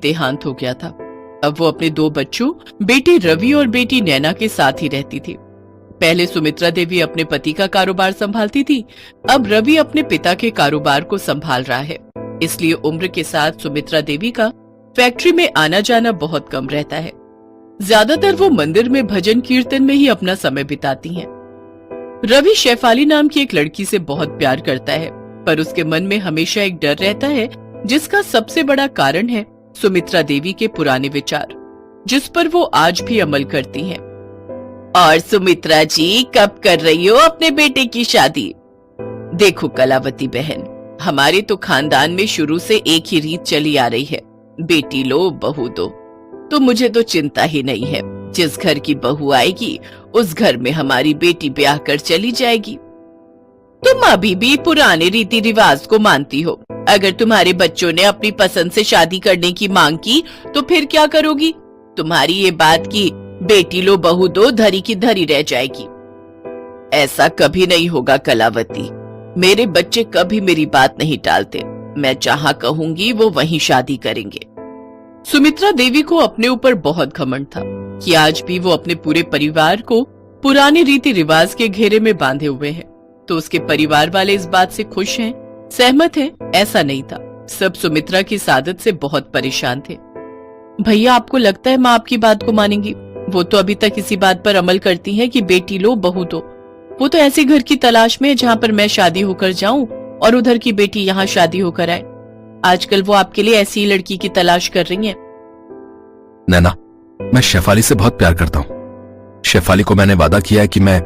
देहांत हो गया था। अब वो अपने 2 बच्चों बेटे रवि और बेटी नैना के साथ ही रहती थी। पहले सुमित्रा देवी अपने पति का कारोबार संभालती थी, अब रवि अपने पिता के कारोबार को संभाल रहा है। इसलिए उम्र के साथ सुमित्रा देवी का फैक्ट्री में आना जाना बहुत कम रहता है। ज्यादातर वो मंदिर में भजन कीर्तन में ही अपना समय बिताती हैं। रवि शेफाली नाम की एक लड़की से बहुत प्यार करता है, पर उसके मन में हमेशा एक डर रहता है, जिसका सबसे बड़ा कारण है सुमित्रा देवी के पुराने विचार, जिस पर वो आज भी अमल करती हैं। और सुमित्रा जी, कब कर रही हो अपने बेटे की शादी? देखो कलावती बहन, हमारे तो खानदान में शुरू से एक ही रीत चली आ रही है, बेटी लो बहू दो। तो मुझे तो चिंता ही नहीं है, जिस घर की बहू आएगी उस घर में हमारी बेटी ब्याह कर चली जाएगी। तुम अभी भी पुराने रीति रिवाज को मानती हो। अगर तुम्हारे बच्चों ने अपनी पसंद से शादी करने की मांग की तो फिर क्या करोगी? तुम्हारी ये बात की बेटी लो बहू दो धरी की धरी रह जाएगी। ऐसा कभी नहीं होगा कलावती, मेरे बच्चे कभी मेरी बात नहीं टालते। मैं जहाँ कहूंगी वो वहीं शादी करेंगे। सुमित्रा देवी को अपने ऊपर बहुत घमंड था कि आज भी वो अपने पूरे परिवार को पुराने रीति रिवाज के घेरे में बांधे हुए हैं। तो उसके परिवार वाले इस बात से खुश हैं, सहमत हैं? ऐसा नहीं था। सब सुमित्रा की सादत से बहुत परेशान थे। भैया, आपको लगता है माँ आपकी बात को मानेंगी? वो तो अभी तक इसी बात पर अमल करती है कि बेटी लो बहू दो। वो तो ऐसे घर की तलाश में है जहाँ पर मैं शादी होकर जाऊं और उधर की बेटी यहाँ शादी होकर आए। आजकल वो आपके लिए ऐसी लड़की की तलाश कर रही है। नैना, मैं शेफाली से बहुत प्यार करता हूँ। शेफाली को मैंने वादा किया है कि मैं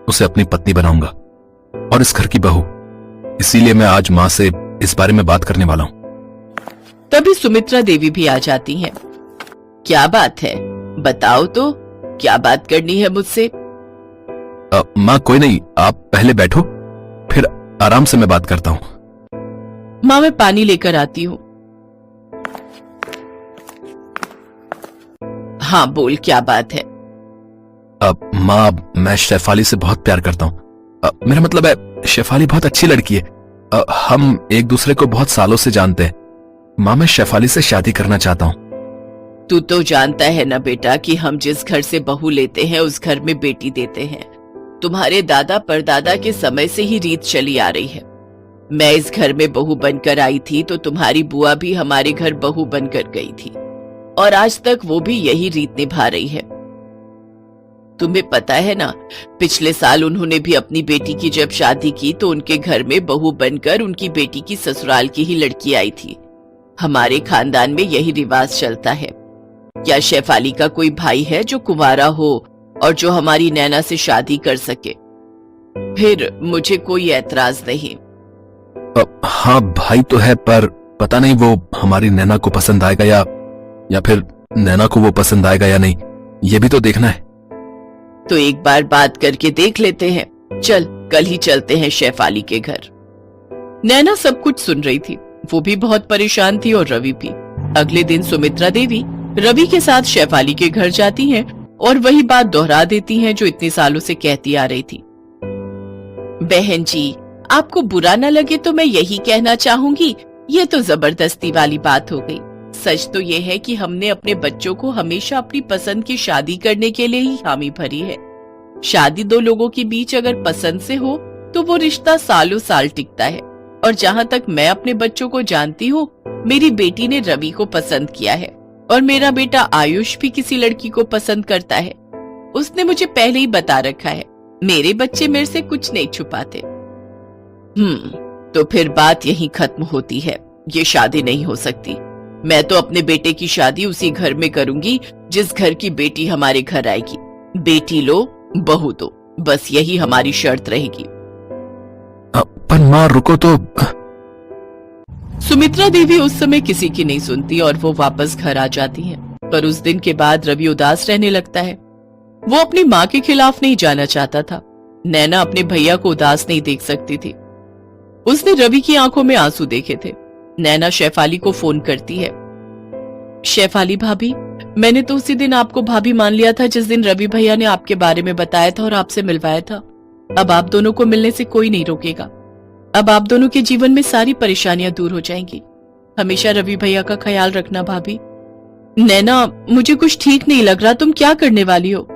उसे अपनी पत्नी बनाऊंगा और इस घर की बहू। इसीलिए मैं आज माँ से इस बारे में बात करने वाला हूँ। तभी सुमित्रा देवी भी आ जाती हैं। क्या बात है, बताओ तो, क्या बात करनी है मुझसे? माँ कोई नहीं, आप पहले बैठो, फिर आराम से मैं बात करता हूँ। माँ मैं पानी लेकर आती हूँ। हाँ बोल, क्या बात है? माँ, मैं शेफाली से बहुत प्यार करता हूँ। मेरा मतलब है, शेफाली बहुत अच्छी लड़की है। हम एक दूसरे को बहुत सालों से जानते हैं। माँ, मैं शेफाली से शादी करना चाहता हूँ। तू तो जानता है ना बेटा कि हम जिस घर से बहू लेते हैं उस घर में बेटी देते हैं। तुम्हारे दादा परदादा के समय से ही रीत चली आ रही है। मैं इस घर में बहू बनकर आई थी तो तुम्हारी बुआ भी हमारे घर बहू बनकर गई थी, और आज तक वो भी यही रीत निभा रही है। तुम्हें पता है ना, पिछले साल उन्होंने भी अपनी बेटी की जब शादी की तो उनके घर में बहू बनकर उनकी बेटी की ससुराल की ही लड़की आई थी। हमारे खानदान में यही रिवाज चलता है। क्या शेफाली का कोई भाई है जो कुंवारा हो और जो हमारी नैना से शादी कर सके? फिर मुझे कोई ऐतराज नहीं। हाँ भाई तो है, पर पता नहीं वो हमारी नैना को पसंद आएगा या फिर नैना को वो पसंद आएगा या नहीं, ये भी तो देखना है। तो एक बार बात करके देख लेते हैं। चल, कल ही चलते हैं शेफाली के घर। नैना सब कुछ सुन रही थी, वो भी बहुत परेशान थी और रवि भी। अगले दिन सुमित्रा देवी रवि के साथ शेफाली के घर जाती हैं और वही बात दोहरा देती हैं जो इतने सालों से कहती आ रही थी। बहन जी, आपको बुरा न लगे तो मैं यही कहना चाहूंगी, ये तो जबरदस्ती वाली बात हो गई। सच तो ये है कि हमने अपने बच्चों को हमेशा अपनी पसंद की शादी करने के लिए ही हामी भरी है। शादी 2 लोगों के बीच अगर पसंद से हो तो वो रिश्ता सालों साल टिकता है। और जहाँ तक मैं अपने बच्चों को जानती हूँ, मेरी बेटी ने रवि को पसंद किया है और मेरा बेटा आयुष भी किसी लड़की को पसंद करता है। उसने मुझे पहले ही बता रखा है, मेरे बच्चे मेरे से कुछ नहीं छुपाते। तो फिर बात यहीं खत्म होती है। ये शादी नहीं हो सकती। मैं तो अपने बेटे की शादी उसी घर में करूंगी जिस घर की बेटी हमारे घर आएगी। बेटी लो बहू दो, बस यही हमारी शर्त रहेगी। पर माँ रुको तो। सुमित्रा देवी उस समय किसी की नहीं सुनती और वो वापस घर आ जाती हैं। पर उस दिन के बाद रवि उदास रहने लगता है। वो अपनी माँ के खिलाफ नहीं जाना चाहता था। नैना अपने भैया को उदास नहीं देख सकती थी। उसने रवि की आंखों में आंसू देखे थे। नैना शेफाली को फोन करती है। शेफाली भाभी, मैंने तो उसी दिन आपको भाभी मान लिया था जिस दिन रवि भैया ने आपके बारे में बताया था और आपसे मिलवाया था। अब आप दोनों को मिलने से कोई नहीं रोकेगा। अब आप दोनों के जीवन में सारी परेशानियां दूर हो जाएंगी। हमेशा रवि भैया का ख्याल रखना भाभी। नैना, मुझे कुछ ठीक नहीं लग रहा, तुम क्या करने वाली हो?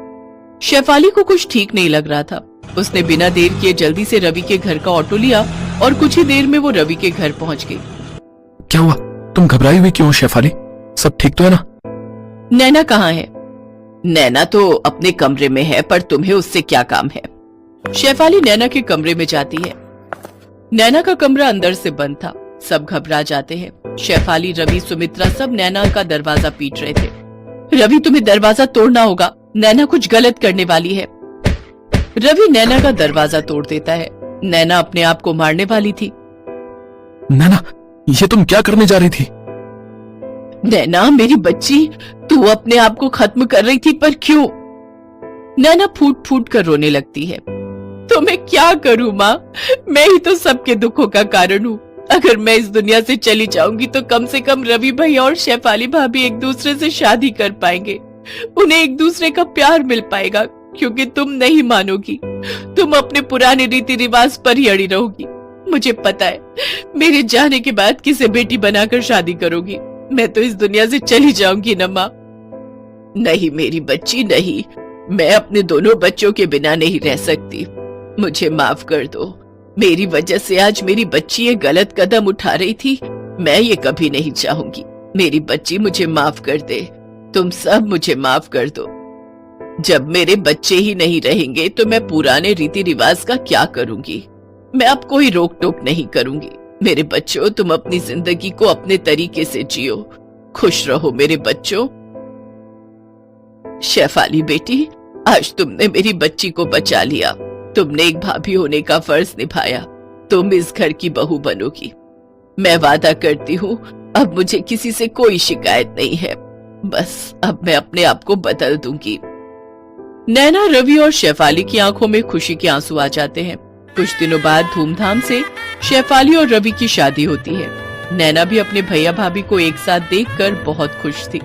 शेफाली को कुछ ठीक नहीं लग रहा था। उसने बिना देर किए जल्दी से रवि के घर का ऑटो लिया और कुछ ही देर में वो रवि के घर पहुंच गई। क्या हुआ? तुम घबराई हुई क्यों हो शेफाली? सब ठीक तो है ना? नैना कहाँ है? नैना तो अपने कमरे में है, पर तुम्हें उससे क्या काम है? शेफाली नैना के कमरे में जाती है। नैना का कमरा अंदर से बंद था। सब घबरा जाते हैं। शेफाली, रवि, सुमित्रा सब नैना का दरवाजा पीट रहे थे। रवि, तुम्हें दरवाजा तोड़ना होगा, नैना कुछ गलत करने वाली है। रवि नैना का दरवाजा तोड़ देता है। नैना अपने आप को मारने वाली थी। नैना, ये तुम क्या करने जा रही थी? नैना मेरी बच्ची, तू अपने आप को खत्म कर रही थी, पर क्यों? नैना फूट फूट कर रोने लगती है। तो मैं क्या करूं माँ, मैं ही तो सबके दुखों का कारण हूँ। अगर मैं इस दुनिया से चली जाऊंगी तो कम से कम रवि भैया और शेफाली भाभी एक दूसरे से शादी कर पाएंगे। उन्हें एक दूसरे का प्यार मिल पाएगा, क्योंकि तुम नहीं मानोगी, तुम अपने पुराने रीति रिवाज पर ही अड़ी रहोगी। मुझे पता है मेरे जाने के बाद किसे बेटी बनाकर शादी करोगी। मैं तो इस दुनिया से चली जाऊंगी न माँ। नहीं मेरी बच्ची, नहीं, मैं अपने दोनों बच्चों के बिना नहीं रह सकती। मुझे माफ कर दो। मेरी वजह से आज मेरी बच्ची ये गलत कदम उठा रही थी। मैं ये कभी नहीं चाहूंगी। मेरी बच्ची, मुझे माफ कर दे। तुम सब मुझे माफ कर दो। जब मेरे बच्चे ही नहीं रहेंगे तो मैं पुराने रीति रिवाज का क्या करूंगी? मैं अब कोई रोक टोक नहीं करूंगी। मेरे बच्चों, तुम अपनी जिंदगी को अपने तरीके से जियो। खुश रहो मेरे बच्चों। शेफाली बेटी, आज तुमने मेरी बच्ची को बचा लिया। तुमने एक भाभी होने का फर्ज निभाया। तुम इस घर की बहू बनोगी। मैं वादा करती हूँ, अब मुझे किसी से कोई शिकायत नहीं है। बस अब मैं अपने आप को बदल दूंगी। नैना, रवि और शेफाली की आंखों में खुशी के आंसू आ जाते हैं। कुछ दिनों बाद धूमधाम से शेफाली और रवि की शादी होती है। नैना भी अपने भैया भाभी को एक साथ देखकर बहुत खुश थी।